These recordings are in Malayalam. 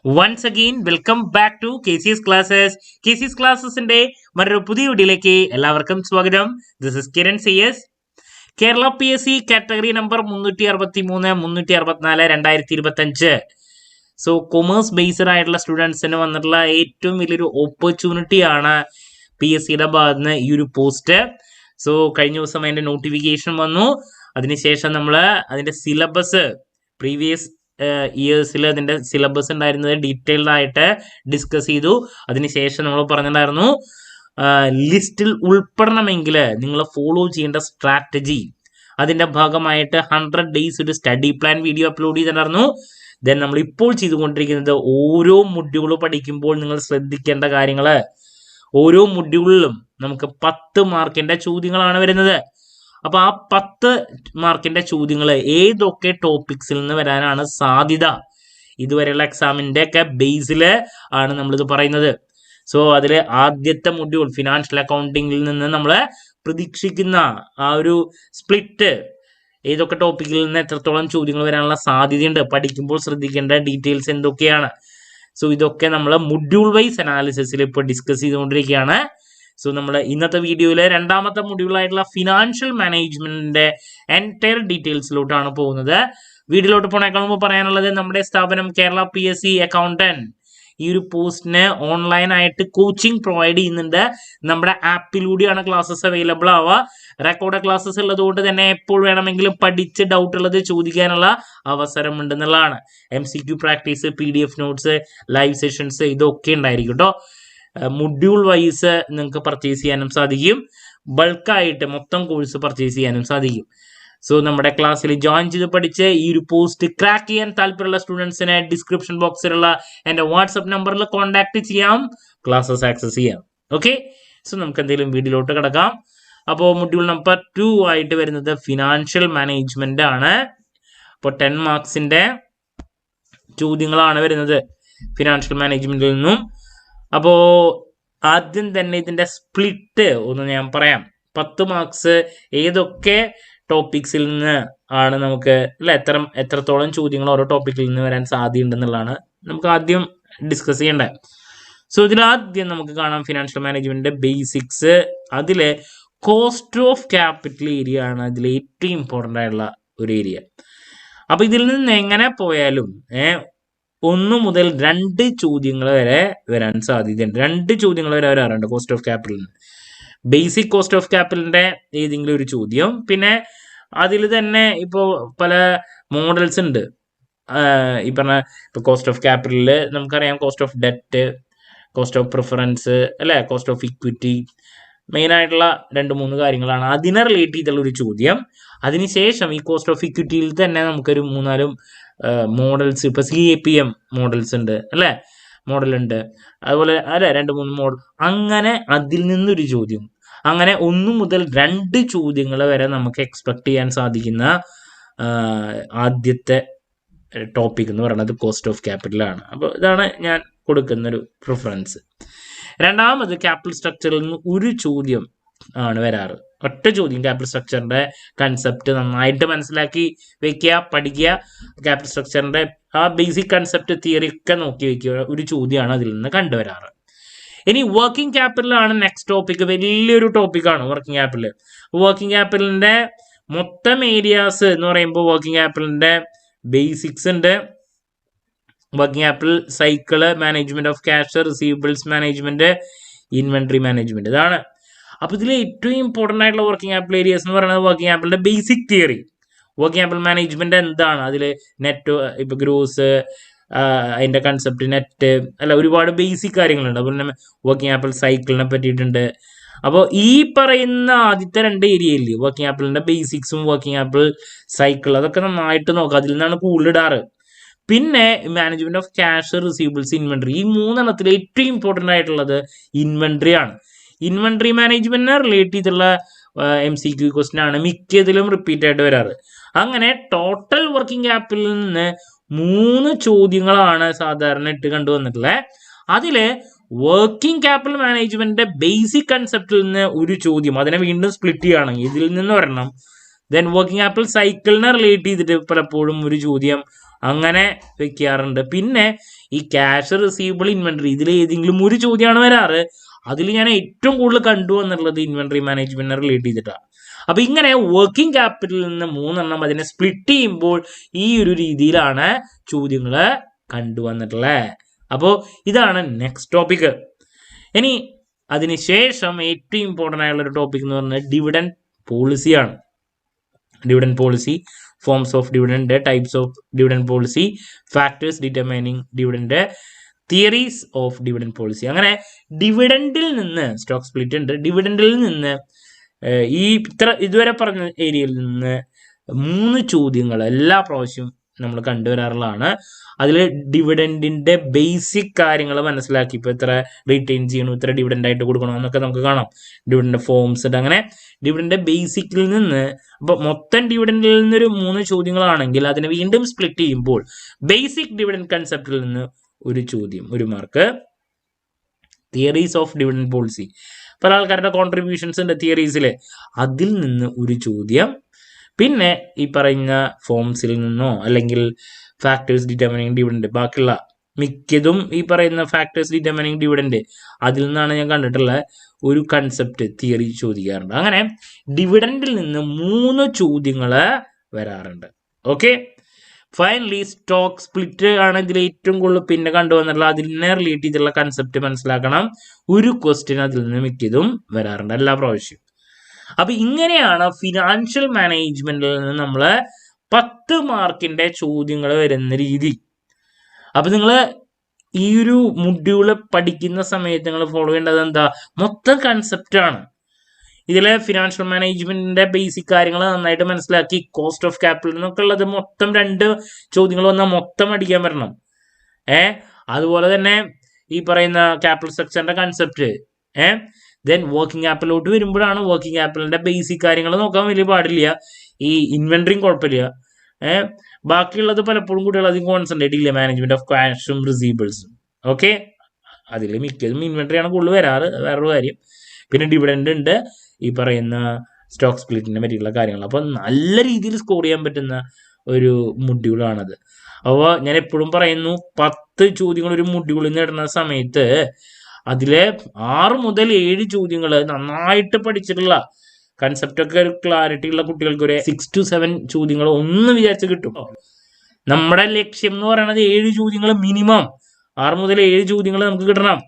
Once again, welcome back to KCS Classes. KCS Classesന്റെ മറ്റൊരു പുതിയ വീഡിയോയിലേക്ക് എല്ലാവർക്കും സ്വാഗതം. This is Kiran CS. Kerala PSC category number 363, 364, 2025. So commerce based ആയിട്ടുള്ള സ്റ്റുഡൻസിന് വന്നിട്ടുള്ള ഏറ്റവും വലിയൊരു ഓപ്പർച്യൂണിറ്റി ആണ് PSCയുടെ ഭാഗത്ത് നിന്ന് ഈ ഒരു പോസ്റ്റ്. സോ കഴിഞ്ഞ ദിവസം അതിൻ്റെ നോട്ടിഫിക്കേഷൻ വന്നു. അതിനുശേഷം നമ്മൾ അതിൻ്റെ സിലബസ് പ്രീവിയസ് ഇയേഴ്സിൽ അതിൻ്റെ സിലബസ് ഉണ്ടായിരുന്നത് ഡീറ്റെയിൽഡ് ആയിട്ട് ഡിസ്കസ് ചെയ്തു. അതിനുശേഷം നമ്മൾ പറഞ്ഞിട്ടുണ്ടായിരുന്നു ലിസ്റ്റിൽ ഉൾപ്പെടണമെങ്കിൽ നിങ്ങൾ ഫോളോ ചെയ്യേണ്ട സ്ട്രാറ്റജി, അതിൻ്റെ ഭാഗമായിട്ട് 100 days ഒരു സ്റ്റഡി പ്ലാൻ വീഡിയോ അപ്ലോഡ് ചെയ്തിട്ടുണ്ടായിരുന്നു. ദെൻ നമ്മൾ ഇപ്പോൾ ചെയ്തുകൊണ്ടിരിക്കുന്നത് ഓരോ മൊഡ്യൂൾ പഠിക്കുമ്പോൾ നിങ്ങൾ ശ്രദ്ധിക്കേണ്ട കാര്യങ്ങൾ, ഓരോ മൊഡ്യൂളിലും നമുക്ക് 10 മാർക്കിൻ്റെ ചോദ്യങ്ങളാണ് വരുന്നത്. അപ്പോൾ ആ 10 മാർക്കിൻ്റെ ചോദ്യങ്ങൾ ഏതൊക്കെ ടോപ്പിക്സിൽ നിന്ന് വരാനാണ് സാധ്യത, ഇതുവരെയുള്ള എക്സാമിൻ്റെ ഒക്കെ ബേസിൽ ആണ് നമ്മളിത് പറയുന്നത്. സോ അതിൽ ആദ്യത്തെ മൊഡ്യൂൾ ഫിനാൻഷ്യൽ അക്കൗണ്ടിങ്ങിൽ നിന്ന് നമ്മൾ പ്രതീക്ഷിക്കുന്ന ആ ഒരു സ്പ്ലിറ്റ്, ഏതൊക്കെ ടോപ്പിക്കിൽ നിന്ന് എത്രത്തോളം ചോദ്യങ്ങൾ വരാനുള്ള സാധ്യതയുണ്ട്, പഠിക്കുമ്പോൾ ശ്രദ്ധിക്കേണ്ട ഡീറ്റെയിൽസ് എന്തൊക്കെയാണ്. സോ ഇതൊക്കെ നമ്മൾ മൊഡ്യൂൾ വൈസ് അനാലിസിസിൽ ഇപ്പോൾ ഡിസ്കസ് ചെയ്തുകൊണ്ടിരിക്കുകയാണ്. സോ നമ്മൾ ഇന്നത്തെ വീഡിയോയിൽ രണ്ടാമത്തെ മൊഡ്യൂളായിട്ടുള്ള ഫിനാൻഷ്യൽ മാനേജ്മെന്റിന്റെ എൻറ്റയർ ഡീറ്റെയിൽസിലോട്ടാണ് പോകുന്നത്. വീഡിയോയിലോട്ട് പോണേക്കാൾ മുമ്പ് പറയാനുള്ളത്, നമ്മുടെ സ്ഥാപനം കേരള PSC അക്കൗണ്ടന്റ് ഈ ഒരു പോസ്റ്റിന് ഓൺലൈനായിട്ട് കോച്ചിങ് പ്രൊവൈഡ് ചെയ്യുന്നുണ്ട്. നമ്മുടെ ആപ്പിലൂടെയാണ് ക്ലാസ്സസ് അവൈലബിൾ ആവുക. റെക്കോർഡ് ക്ലാസ്സസ് ഉള്ളതുകൊണ്ട് തന്നെ എപ്പോൾ വേണമെങ്കിലും പഠിച്ച് ഡൗട്ട് ഉള്ളത് ചോദിക്കാനുള്ള അവസരം ഉണ്ടെന്നുള്ളതാണ്. MCQ practice, PDF notes, live sessions ഇതൊക്കെ ഉണ്ടായിരിക്കും കേട്ടോ. മൊഡ്യൂൾ വൈസ് നിങ്ങൾക്ക് പർച്ചേസ് ചെയ്യാനും സാധിക്കും, ബൾക്കായിട്ട് മൊത്തം കോഴ്സ് പർച്ചേസ് ചെയ്യാനും സാധിക്കും. സോ നമ്മുടെ ക്ലാസ്സിൽ ജോയിൻ ചെയ്ത് പഠിച്ച് ഈ ഒരു പോസ്റ്റ് ക്രാക്ക് ചെയ്യാൻ താല്പര്യമുള്ള സ്റ്റുഡൻസിനെ ഡിസ്ക്രിപ്ഷൻ ബോക്സിലുള്ള എൻ്റെ വാട്സപ്പ് നമ്പറിൽ കോൺടാക്ട് ചെയ്യാം, ക്ലാസ്സസ് ആക്സസ് ചെയ്യാം. ഓക്കെ, സോ നമുക്ക് എന്തെങ്കിലും വീഡിയോയിലോട്ട് കിടക്കാം. അപ്പോൾ മൊഡ്യൂൾ നമ്പർ 2 ആയിട്ട് വരുന്നത് ഫിനാൻഷ്യൽ മാനേജ്മെന്റ് ആണ്. അപ്പോൾ 10 മാർക്സിന്റെ ചോദ്യങ്ങളാണ് വരുന്നത് ഫിനാൻഷ്യൽ മാനേജ്മെന്റിൽ നിന്നും. അപ്പോൾ ആദ്യം തന്നെ ഇതിൻ്റെ സ്പ്ലിറ്റ് ഒന്ന് ഞാൻ പറയാം. 10 മാർക്സ് ഏതൊക്കെ ടോപ്പിക്സിൽ നിന്ന് ആണ് നമുക്ക് എത്രത്തോളം ചോദ്യങ്ങൾ ഓരോ ടോപ്പിക്കിൽ നിന്ന് വരാൻ സാധ്യതയുണ്ടെന്നുള്ളതാണ് നമുക്ക് ആദ്യം ഡിസ്കസ് ചെയ്യേണ്ടത്. സോ ഇതിലാദ്യം നമുക്ക് കാണാം ഫിനാൻഷ്യൽ മാനേജ്മെന്റിന്റെ ബേസിക്സ്. അതിലെ കോസ്റ്റ് ഓഫ് ക്യാപിറ്റൽ ഏരിയ ആണ് അതിൽ ഏറ്റവും ഇമ്പോർട്ടൻ്റ് ആയിട്ടുള്ള ഒരു ഏരിയ. അപ്പോൾ ഇതിൽ നിന്ന് എങ്ങനെ പോയാലും 1 മുതൽ 2 ചോദ്യങ്ങൾ വരെ വരാൻ സാധ്യതയുണ്ട്. 2 ചോദ്യങ്ങൾ വരെ വരാറുണ്ട് കോസ്റ്റ് ഓഫ് ക്യാപിറ്റലിന്. ബേസിക് കോസ്റ്റ് ഓഫ് ക്യാപിറ്റലിന്റെ ഏതെങ്കിലും ഒരു ചോദ്യം, പിന്നെ അതിൽ തന്നെ ഇപ്പോൾ പല മോഡൽസ് ഉണ്ട്. ഈ പറഞ്ഞ ഇപ്പോൾ കോസ്റ്റ് ഓഫ് ക്യാപിറ്റലിൽ നമുക്കറിയാം cost of debt, cost of preference, അല്ലെ, കോസ്റ്റ് ഓഫ് ഇക്വിറ്റി, മെയിനായിട്ടുള്ള 2-3 കാര്യങ്ങളാണ് അതിനെ റിലേറ്റ് ചെയ്തുള്ള ഒരു ചോദ്യം. അതിനുശേഷം ഈ കോസ്റ്റ് ഓഫ് ഇക്വിറ്റിയിൽ തന്നെ നമുക്കൊരു 3-4 മോഡൽസ്, ഇപ്പോൾ CAPM മോഡൽസ് ഉണ്ട്, അല്ലേ, മോഡലുണ്ട്, അതുപോലെ 2-3 മോഡൽ, അങ്ങനെ അതിൽ നിന്നൊരു ചോദ്യം. അങ്ങനെ 1 മുതൽ 2 ചോദ്യങ്ങൾ വരെ നമുക്ക് എക്സ്പെക്ട് ചെയ്യാൻ സാധിക്കുന്ന ആദ്യത്തെ ടോപ്പിക് എന്ന് പറയുന്നത് കോസ്റ്റ് ഓഫ് ക്യാപിറ്റലാണ്. അപ്പോൾ ഇതാണ് ഞാൻ കൊടുക്കുന്നൊരു പ്രിഫറൻസ്. രണ്ടാമത് ക്യാപിറ്റൽ സ്ട്രക്ചറിൽ നിന്ന് ഒരു ചോദ്യം ആണ് വരാറ്, ഒറ്റ ചോദ്യം. ക്യാപിറ്റൽ സ്ട്രക്ചറിന്റെ കൺസെപ്റ്റ് നന്നായിട്ട് മനസ്സിലാക്കി വെക്കുക, പഠിക്കുക. ക്യാപിറ്റൽ സ്ട്രക്ചറിന്റെ ആ ബേസിക് കൺസെപ്റ്റ് തിയറി ഒക്കെ നോക്കി വെക്കുക, ഒരു ചോദ്യമാണ് അതിൽ നിന്ന് കണ്ടുവരാറ്. ഇനി വർക്കിംഗ് ക്യാപിറ്റലാണ് നെക്സ്റ്റ് ടോപ്പിക്. വലിയൊരു ടോപ്പിക്കാണ് വർക്കിംഗ് ക്യാപിറ്റൽ. വർക്കിംഗ് ക്യാപിറ്റലിന്റെ മൊത്തം ഏരിയാസ് എന്ന് പറയുമ്പോൾ വർക്കിംഗ് ക്യാപിറ്റലിന്റെ ബേസിക്സ് ഉണ്ട്, working capital cycle, management of cash, receivables management, inventory management, ഇതാണ്. അപ്പോൾ ഇതിൽ ഏറ്റവും ഇമ്പോർട്ടൻ്റ് ആയിട്ടുള്ള വർക്കിംഗ് ക്യാപിറ്റൽ ഏരിയാസ് എന്ന് പറയുന്നത് വർക്കിംഗ് ക്യാപിറ്റലിന്റെ basic theory. Working capital management എന്താണ്, അതിൽ നെറ്റ്, ഇപ്പൊ ഗ്രോസ്, അതിന്റെ കൺസെപ്റ്റ്, നെറ്റ്, അല്ല, ഒരുപാട് ബേസിക് കാര്യങ്ങളുണ്ട്. അതുപോലെ തന്നെ വർക്കിംഗ് ക്യാപിറ്റൽ സൈക്കിളിനെ പറ്റിയിട്ടുണ്ട്. അപ്പോൾ ഈ പറയുന്ന ആദ്യത്തെ 2 ഏരിയയില്ലേ, വർക്കിംഗ് ക്യാപിറ്റലിന്റെ ബേസിക്സും വർക്കിംഗ് ക്യാപിറ്റൽ സൈക്കിൾ, അതൊക്കെ നന്നായിട്ട് നോക്കുക, അതിൽ നിന്നാണ് കൂടുതലിടാറ്. പിന്നെ management of cash, receivables, inventory, ഈ 3 എണ്ണത്തിൽ ഏറ്റവും ഇമ്പോർട്ടൻ്റ് ആയിട്ടുള്ളത് ഇൻവെന്ററി ആണ്. ഇൻവെന്ററി മാനേജ്മെന്റിനെ റിലേറ്റ് ചെയ്തുള്ള MCQ ക്വസ്റ്റ്യൻ ആണ് മിക്കതിലും റിപ്പീറ്റ് ആയിട്ട് വരാറ്. അങ്ങനെ ടോട്ടൽ വർക്കിംഗ് ക്യാപിറ്റലിൽ നിന്ന് 3 ചോദ്യങ്ങളാണ് സാധാരണ ഇട്ട് കണ്ടുവന്നിട്ടുള്ളത്. അതില് വർക്കിംഗ് ക്യാപിറ്റൽ മാനേജ്മെന്റിന്റെ ബേസിക് കൺസെപ്റ്റിൽ നിന്ന് ഒരു ചോദ്യം, അതിനെ വീണ്ടും സ്പ്ലിറ്റ് ചെയ്യുകയാണെങ്കിൽ ഇതിൽ നിന്ന് വരണം. ദെൻ വർക്കിംഗ് ക്യാപിറ്റൽ സൈക്കിളിനെ റിലേറ്റ് ചെയ്തിട്ട് പലപ്പോഴും ഒരു ചോദ്യം, അങ്ങനെ വെക്കാറുണ്ട്. പിന്നെ ഈ ക്യാഷ് റിസീവബിൾ ഇൻവെന്ററി ഇതിൽ ഏതെങ്കിലും ഒരു ചോദ്യമാണ് വരാറ്. അതിൽ ഞാൻ ഏറ്റവും കൂടുതൽ കണ്ടുവന്നുള്ളത് ഇൻവെന്ററി മാനേജ്മെന്റിനെ റിലേറ്റ് ചെയ്തിട്ടാണ്. അപ്പൊ ഇങ്ങനെ വർക്കിംഗ് ക്യാപിറ്റലിൽ നിന്ന് 3 അതിനെ സ്പ്ലിറ്റ് ചെയ്യുമ്പോൾ ഈ ഒരു രീതിയിലാണ് ചോദ്യങ്ങൾ കണ്ടുവന്നിട്ടുള്ളത്. അപ്പോൾ ഇതാണ് നെക്സ്റ്റ് ടോപ്പിക്. ഇനി അതിനുശേഷം ഏറ്റവും ഇമ്പോർട്ടൻ്റ് ആയുള്ള ഒരു ടോപ്പിക് എന്ന് പറഞ്ഞാൽ ഡിവിഡൻഡ് പോളിസിയാണ്. Dividend policy, forms of dividend, types of dividend policy, factors determining dividend, theories of dividend policy. അങ്ങനെ ഡിവിഡൻഡിൽ നിന്ന് സ്റ്റോക്ക് സ്പ്ലിറ്റ് ഉണ്ട്. ഡിവിഡൻഡിൽ നിന്ന് ഈ ഇതുവരെ പറഞ്ഞ ഏരിയയിൽ നിന്ന് 3 ചോദ്യങ്ങൾ എല്ലാ പ്രാവശ്യവും നമ്മൾ കണ്ടുവരാറുള്ളതാണ്. അതിൽ ഡിവിഡൻഡിന്റെ ബേസിക് കാര്യങ്ങൾ മനസ്സിലാക്കി, ഇപ്പോൾ ഇത്ര റീറ്റെയിൻ ചെയ്യണം, ഇത്ര ഡിവിഡൻഡ് ആയിട്ട് കൊടുക്കണം എന്നൊക്കെ നമുക്ക് കാണാം. ഡിവിഡൻഡ് ഫോംസ് ഉണ്ട്. അങ്ങനെ ഡിവിഡൻഡ് ബേസിക്കിൽ നിന്ന്, അപ്പോൾ മൊത്തം ഡിവിഡൻഡിൽ നിന്നൊരു 3 ചോദ്യങ്ങളാണെങ്കിൽ അതിനെ വീണ്ടും സ്പ്ലിറ്റ് ചെയ്യുമ്പോൾ ബേസിക് ഡിവിഡൻഡ് കൺസെപ്റ്റിൽ നിന്ന് ഒരു ചോദ്യം, 1 mark. Theories of dividend policy, പല ആൾക്കാരുടെ കോൺട്രിബ്യൂഷൻസ് ഉണ്ട് തിയറീസിൽ, അതിൽ നിന്ന് ഒരു ചോദ്യം. പിന്നെ ഈ പറയുന്ന ഫോംസിൽ നിന്നോ അല്ലെങ്കിൽ ഫാക്ടേഴ്സ് ഡിറ്റർമിനിങ് ഡിവിഡൻഡ്, ബാക്കിയുള്ള മിക്കതും ഈ പറയുന്ന ഫാക്ടേഴ്സ് ഡിറ്റർമിനിങ് ഡിവിഡൻഡ് അതിൽ നിന്നാണ് ഞാൻ കണ്ടിട്ടുള്ള ഒരു കൺസെപ്റ്റ് തിയറി ചോദിക്കാറുണ്ട്. അങ്ങനെ ഡിവിഡൻഡിൽ നിന്ന് 3 ചോദ്യങ്ങൾ വരാറുണ്ട്. ഓക്കെ, ഫൈനലി സ്റ്റോക്ക് സ്പ്ലിറ്റ് ആണ് ഇതിൽ ഏറ്റവും കൂടുതൽ പിന്നെ കണ്ടുവന്നിട്ടുള്ള. അതിനെ റിലേറ്റ് ചെയ്തിട്ടുള്ള കൺസെപ്റ്റ് മനസ്സിലാക്കണം. ഒരു ക്വസ്റ്റ്യൻ അതിൽ നിന്ന് മിക്കതും വരാറുണ്ട് എല്ലാ പ്രാവശ്യവും. അപ്പൊ ഇങ്ങനെയാണ് ഫിനാൻഷ്യൽ മാനേജ്മെന്റിൽ നിന്ന് നമ്മൾ 10 മാർക്കിന്റെ ചോദ്യങ്ങൾ വരുന്ന രീതി. അപ്പൊ നിങ്ങൾ ഈ ഒരു മൊഡ്യൂള് പഠിക്കുന്ന സമയത്ത് നിങ്ങൾ ഫോളോ ചെയ്യേണ്ടത് എന്താ, മൊത്തം കൺസെപ്റ്റാണ്. ഇതിലെ ഫിനാൻഷ്യൽ മാനേജ്മെന്റിന്റെ ബേസിക് കാര്യങ്ങൾ നന്നായിട്ട് മനസ്സിലാക്കി, കോസ്റ്റ് ഓഫ് ക്യാപിറ്റൽ എന്നൊക്കെ ഉള്ളത് മൊത്തം 2 ചോദ്യങ്ങൾ വന്നാൽ മൊത്തം അടിക്കാൻ പറ്റണം. അതുപോലെ തന്നെ ഈ പറയുന്ന ക്യാപിറ്റൽ സ്ട്രക്ചറിന്റെ കൺസെപ്റ്റ്, ദെൻ വർക്കിംഗ് ക്യാപിറ്റലോട്ട് വരുമ്പോഴാണ് വർക്കിംഗ് ക്യാപിറ്റലിന്റെ ബേസിക് കാര്യങ്ങൾ നോക്കാൻ വലിയ പാടില്ല. ഈ ഇൻവെന്ററിയും കുഴപ്പമില്ല. ബാക്കിയുള്ളത് പലപ്പോഴും കുട്ടികൾ അധികം കോൺസെൻട്രേറ്റ് ചെയ്യില്ല, മാനേജ്മെന്റ് ഓഫ് ക്യാഷും റിസീവബിൾസും. ഓക്കെ, അതിൽ മിക്കതും ഇൻവെന്ററിയാണ് കൂടുതൽ വരാറ്, വേറൊരു കാര്യം. പിന്നെ ഡിവിഡൻഡ് ഉണ്ട്, ഈ പറയുന്ന സ്റ്റോക്ക് സ്പ്ലിറ്റിനെ പറ്റിയുള്ള കാര്യങ്ങൾ. അപ്പോൾ നല്ല രീതിയിൽ സ്കോർ ചെയ്യാൻ പറ്റുന്ന ഒരു മൊഡ്യൂളാണത്. അപ്പോൾ ഞാൻ എപ്പോഴും പറയുന്നു, 10 ചോദ്യങ്ങൾ ഒരു മൊഡ്യൂളിൽ നിന്ന് ഇടുന്ന സമയത്ത് അതിലെ 6 മുതൽ 7 ചോദ്യങ്ങൾ നന്നായിട്ട് പഠിച്ചിട്ടുള്ള കൺസെപ്റ്റൊക്കെ ഒരു ക്ലാരിറ്റി ഉള്ള കുട്ടികൾക്ക് ഒരു 6 to 7 ചോദ്യങ്ങൾ ഒന്ന് വിചാരിച്ച് കിട്ടും. നമ്മുടെ ലക്ഷ്യം എന്ന് പറയുന്നത് 7 ചോദ്യങ്ങൾ മിനിമം, 6 മുതൽ 7 ചോദ്യങ്ങൾ നമുക്ക് കിട്ടണം.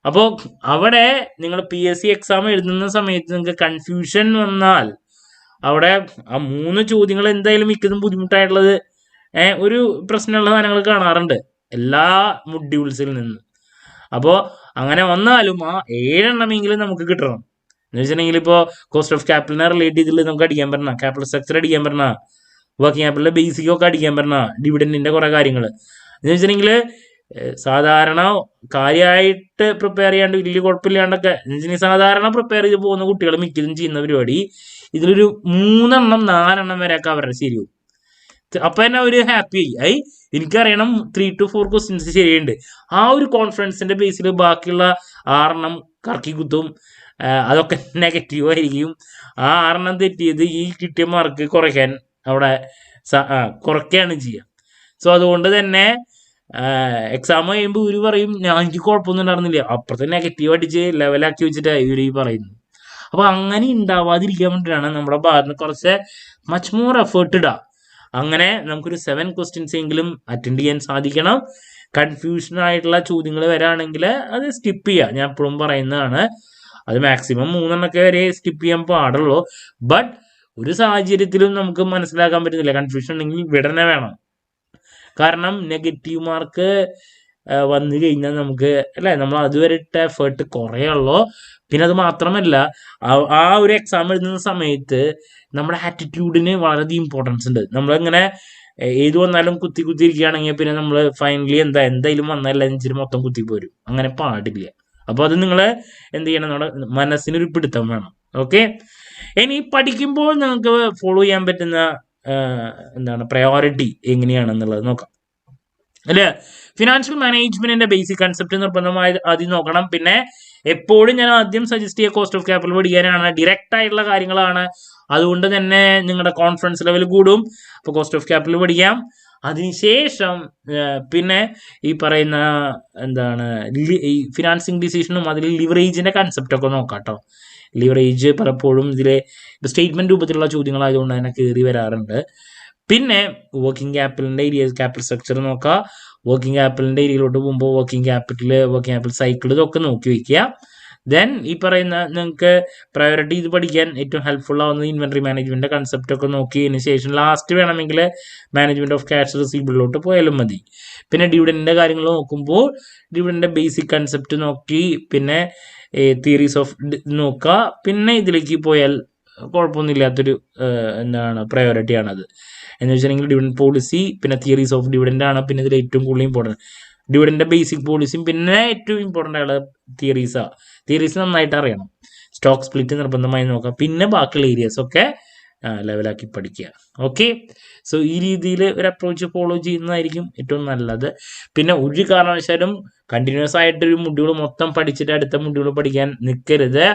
അപ്പോൾ അവിടെ നിങ്ങൾ PSC എക്സാം എഴുതുന്ന സമയത്ത് നിങ്ങൾക്ക് കൺഫ്യൂഷൻ വന്നാൽ അവിടെ ആ 3 ചോദ്യങ്ങൾ എന്തായാലും മിക്കതും ബുദ്ധിമുട്ടായിട്ടുള്ളത് ഒരു പ്രശ്നമുള്ള സാധനങ്ങൾ കാണാറുണ്ട് എല്ലാ മൊഡ്യൂൾസിൽ നിന്ന്. അപ്പോൾ അങ്ങനെ വന്നാലും ആ 7 എണ്ണമെങ്കിലും നമുക്ക് കിട്ടണം. എന്ന് വെച്ചിട്ടുണ്ടെങ്കിൽ ഇപ്പോൾ കോസ്റ്റ് ഓഫ് ക്യാപിറ്റലിനെ റിലേറ്റ് ചെയ്തിട്ട് നമുക്ക് അടിക്കാൻ പറ്റണം, ക്യാപിറ്റൽ സ്ട്രക്ചർ അടിക്കാൻ പറ്റണം, വർക്കിംഗ് ക്യാപിറ്റലിന്റെ ബേസിക് ഒക്കെ അടിക്കാൻ പറ്റണം, ഡിവിഡൻഡിന്റെ കുറെ കാര്യങ്ങൾ. എന്ന് വെച്ചിട്ടുണ്ടെങ്കിൽ സാധാരണ കാര്യമായിട്ട് പ്രിപ്പയർ ചെയ്യാണ്ട് വലിയ കുഴപ്പമില്ലാണ്ടൊക്കെ സാധാരണ പ്രിപ്പയർ ചെയ്ത് പോകുന്ന കുട്ടികൾ മിക്കതും ചെയ്യുന്ന പരിപാടി ഇതിലൊരു 3 എണ്ണം 4 എണ്ണം വരെയൊക്കെ അവരുടെ ശരിയാവും. അപ്പൊ തന്നെ ഒരു ഹാപ്പി ആയി, എനിക്കറിയണം 3 to 4 ക്വസ്റ്റ്യൻസ് ശരിയുണ്ട്. ആ ഒരു കോൺഫിഡൻസിന്റെ ബേസിൽ ബാക്കിയുള്ള 6 എണ്ണം കറക്കി കുത്തും, അതൊക്കെ നെഗറ്റീവ് ആയിരിക്കും. ആ 6 എണ്ണം തെറ്റിയത് ഈ കിട്ടിയ മാർക്ക് കുറയ്ക്കാൻ അവിടെ കുറയ്ക്കുകയാണ് ചെയ്യുക. സോ അതുകൊണ്ട് തന്നെ എക്സാം കഴിയുമ്പോൾ ഇവർ പറയും എനിക്ക് കുഴപ്പമൊന്നും ഉണ്ടായിരുന്നില്ല, അപ്പുറത്തെ നെഗറ്റീവ് അടിച്ച് ലെവലാക്കി വെച്ചിട്ടാണ് ഇവർ ഈ പറയുന്നത്. അപ്പൊ അങ്ങനെ ഉണ്ടാവാതിരിക്കാൻ വേണ്ടിയിട്ടാണ് നമ്മുടെ ഭാഗത്ത് കുറച്ച് മച്ച് മോർ എഫേർട്ട് ഇടുക. അങ്ങനെ നമുക്കൊരു 7 ക്വസ്റ്റ്യൻസ് എങ്കിലും അറ്റൻഡ് ചെയ്യാൻ സാധിക്കണം. കൺഫ്യൂഷൻ ആയിട്ടുള്ള ചോദ്യങ്ങൾ വരാണെങ്കിൽ അത് സ്കിപ്പ് ചെയ്യുക. ഞാൻ എപ്പോഴും പറയുന്നതാണ്, അത് മാക്സിമം 3 എണ്ണമൊക്കെ വരെ സ്കിപ്പ് ചെയ്യാൻ പാടുള്ളൂ. ബട്ട് ഒരു സാഹചര്യത്തിലും നമുക്ക് മനസ്സിലാക്കാൻ പറ്റുന്നില്ല, കൺഫ്യൂഷൻ ഉണ്ടെങ്കിൽ വിടനെ വേണം. കാരണം നെഗറ്റീവ് മാർക്ക് വന്നു കഴിഞ്ഞാൽ നമുക്ക് അല്ലേ, നമ്മൾ അതുവരെ ഇട്ട എഫേർട്ട് കുറയുള്ളൂ. പിന്നെ അത് മാത്രമല്ല, ആ ഒരു എക്സാം എഴുതുന്ന സമയത്ത് നമ്മുടെ ആറ്റിറ്റ്യൂഡിന് വളരെയധികം ഇമ്പോർട്ടൻസ് ഉണ്ട്. നമ്മളിങ്ങനെ ഏത് വന്നാലും കുത്തി ഇരിക്കുകയാണെങ്കിൽ പിന്നെ നമ്മൾ ഫൈനലി എന്തായാലും വന്നാലും അഞ്ചിന് മൊത്തം കുത്തിപ്പോരും. അങ്ങനെ പാടില്ല. അപ്പോൾ അത് നിങ്ങൾ എന്ത് ചെയ്യണം, നമ്മുടെ മനസ്സിനൊരു പിടുത്തം വേണം. ഓക്കെ, ഇനി പഠിക്കുമ്പോൾ നിങ്ങൾക്ക് ഫോളോ ചെയ്യാൻ പറ്റുന്ന പ്രയോറിറ്റി എങ്ങനെയാണെന്നുള്ളത് നോക്കാം അല്ലേ. ഫിനാൻഷ്യൽ മാനേജ്മെന്റിന്റെ ബേസിക് കൺസെപ്റ്റ് നിർബന്ധമായി ആദ്യം നോക്കണം. പിന്നെ എപ്പോഴും ഞാൻ ആദ്യം സജസ്റ്റ് ചെയ്യുക കോസ്റ്റ് ഓഫ് ക്യാപിറ്റൽ പഠിക്കാനാണ്. ഡിറക്റ്റ് ആയിട്ടുള്ള കാര്യങ്ങളാണ്, അതുകൊണ്ട് തന്നെ നിങ്ങളുടെ കോൺഫിഡൻസ് ലെവൽ കൂടും. അപ്പോൾ കോസ്റ്റ് ഓഫ് ക്യാപിറ്റൽ പഠിക്കാം. അതിനുശേഷം പിന്നെ ഈ പറയുന്ന എന്താണ് ഈ ഫിനാൻസിങ് ഡിസിഷനും അതിൽ ലിവറേജിന്റെ കൺസെപ്റ്റ് ഒക്കെ നോക്കാം കേട്ടോ. ലിവറേജ് പലപ്പോഴും ഇതിലെ സ്റ്റേറ്റ്മെന്റ് രൂപത്തിലുള്ള ചോദ്യങ്ങളായതുകൊണ്ട് തന്നെ കയറി വരാറുണ്ട്. പിന്നെ വർക്കിംഗ് ക്യാപിറ്റലിന്റെ ഏരിയ, ക്യാപിറ്റൽ സ്ട്രക്ചർ നോക്കുക. വർക്കിംഗ് ക്യാപിറ്റലിന്റെ ഏരിയയിലോട്ട് പോകുമ്പോൾ വർക്കിംഗ് ക്യാപിറ്റൽ സൈക്കിൾ ഇതൊക്കെ നോക്കി വെക്കുക. ദെൻ ഈ പറയുന്ന നിങ്ങൾക്ക് പ്രയോറിറ്റി ഇത് പഠിക്കാൻ ഏറ്റവും ഹെൽപ്ഫുൾ ആവുന്നത് ഇൻവെന്ററി മാനേജ്മെന്റ് കൺസെപ്റ്റ് ഒക്കെ നോക്കിയതിന് ശേഷം ലാസ്റ്റ് വേണമെങ്കിൽ മാനേജ്മെന്റ് ഓഫ് ക്യാഷ് റിസീവബിളിലോട്ട് പോയാലും മതി. പിന്നെ ഡിവിഡൻഡിന്റെ കാര്യങ്ങൾ നോക്കുമ്പോൾ ഡിവിഡൻഡിന്റെ ബേസിക് കൺസെപ്റ്റ് നോക്കി, പിന്നെ തിയറീസ് ഓഫ് നോക്കുക. പിന്നെ ഇതിലേക്ക് പോയാൽ കുഴപ്പമൊന്നുമില്ലാത്തൊരു എന്താണ് പ്രയോറിറ്റി ആണത്. എന്ന് വെച്ചിട്ടുണ്ടെങ്കിൽ ഡിവിഡൻഡ് പോളിസി, പിന്നെ തിയറീസ് ഓഫ് ഡിവിഡൻഡ് ആണ്. പിന്നെ ഇതിൽ ഏറ്റവും കൂടുതൽ ഇമ്പോർട്ടൻറ്റ് ഡിവിഡൻഡിന്റെ ബേസിക് പോളിസിയും, പിന്നെ ഏറ്റവും ഇമ്പോർട്ടൻ്റ് ആണ് തിയറീസ് നന്നായിട്ട് അറിയണം. സ്റ്റോക്ക് സ്പ്ലിറ്റ് നിർബന്ധമായി നോക്കാം. പിന്നെ ബാക്കിയുള്ള ഏരിയാസ് ഒക്കെ ലെവലാക്കി പഠിക്കുക. ഓക്കെ, സോ ഈ രീതിയിൽ ഒരു അപ്രോച്ച് ഫോളോ ചെയ്യുന്നതായിരിക്കും ഏറ്റവും നല്ലത്. പിന്നെ ഒരു കാരണവശാലും കണ്ടിന്യൂസ് ആയിട്ടൊരു മൊഡ്യൂൾ മൊത്തം പഠിച്ചിട്ട് അടുത്ത മൊഡ്യൂൾ പഠിക്കാൻ നിൽക്കരുത്.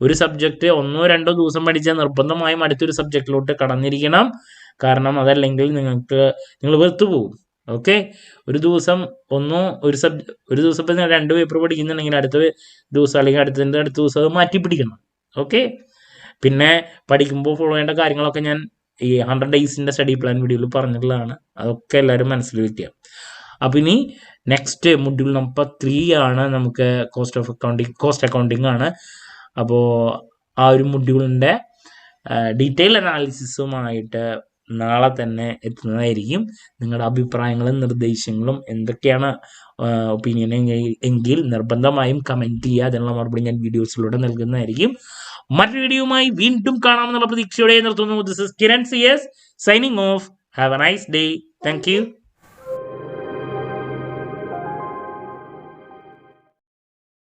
ഒരു സബ്ജക്റ്റ് 1-2 ദിവസം പഠിച്ചാൽ നിർബന്ധമായും അടുത്തൊരു സബ്ജക്റ്റിലോട്ട് കടന്നിരിക്കണം. കാരണം അതല്ലെങ്കിൽ നിങ്ങൾ വെറുത്തു പോകും. ഓക്കെ, ഒരു ദിവസം ഒരു ദിവസം ഇപ്പം 2 പേപ്പർ പഠിക്കുന്നുണ്ടെങ്കിൽ അടുത്ത ദിവസം അല്ലെങ്കിൽ അടുത്ത ദിവസം അത് മാറ്റി പിടിക്കണം. ഓക്കെ, പിന്നെ പഠിക്കുമ്പോൾ ഫോളോ ചെയ്യേണ്ട കാര്യങ്ങളൊക്കെ ഞാൻ ഈ 100 ഡേയ്സിൻ്റെ സ്റ്റഡി പ്ലാൻ വീഡിയോയിൽ പറഞ്ഞിട്ടുള്ളതാണ്. അതൊക്കെ എല്ലാവരും മനസ്സിൽ വയ്ക്കുക. അപ്പം ഇനി നെക്സ്റ്റ് മൊഡ്യൂൾ നമ്പർ 3 ആണ് നമുക്ക് കോസ്റ്റ് അക്കൗണ്ടിങ് ആണ്. അപ്പോൾ ആ ഒരു മൊഡ്യൂളിൻ്റെ ഡീറ്റെയിൽ അനാലിസിസുമായിട്ട് നാളെ തന്നെ എത്തുന്നതായിരിക്കും. നിങ്ങളുടെ അഭിപ്രായങ്ങളും നിർദ്ദേശങ്ങളും എന്തൊക്കെയാണ് ഒപ്പീനിയൻ എങ്കിൽ നിർബന്ധമായും കമൻറ്റ് ചെയ്യുക. അതിനുള്ള മറുപടി ഞാൻ വീഡിയോസിലൂടെ നൽകുന്നതായിരിക്കും. മറ്റൊരു വീഡിയോയുമായി വീണ്ടും കാണാമെന്നുള്ള പ്രതീക്ഷയോടെ നിർത്തുന്നു. This is Kiran CS signing off. Have a nice day. Thank U.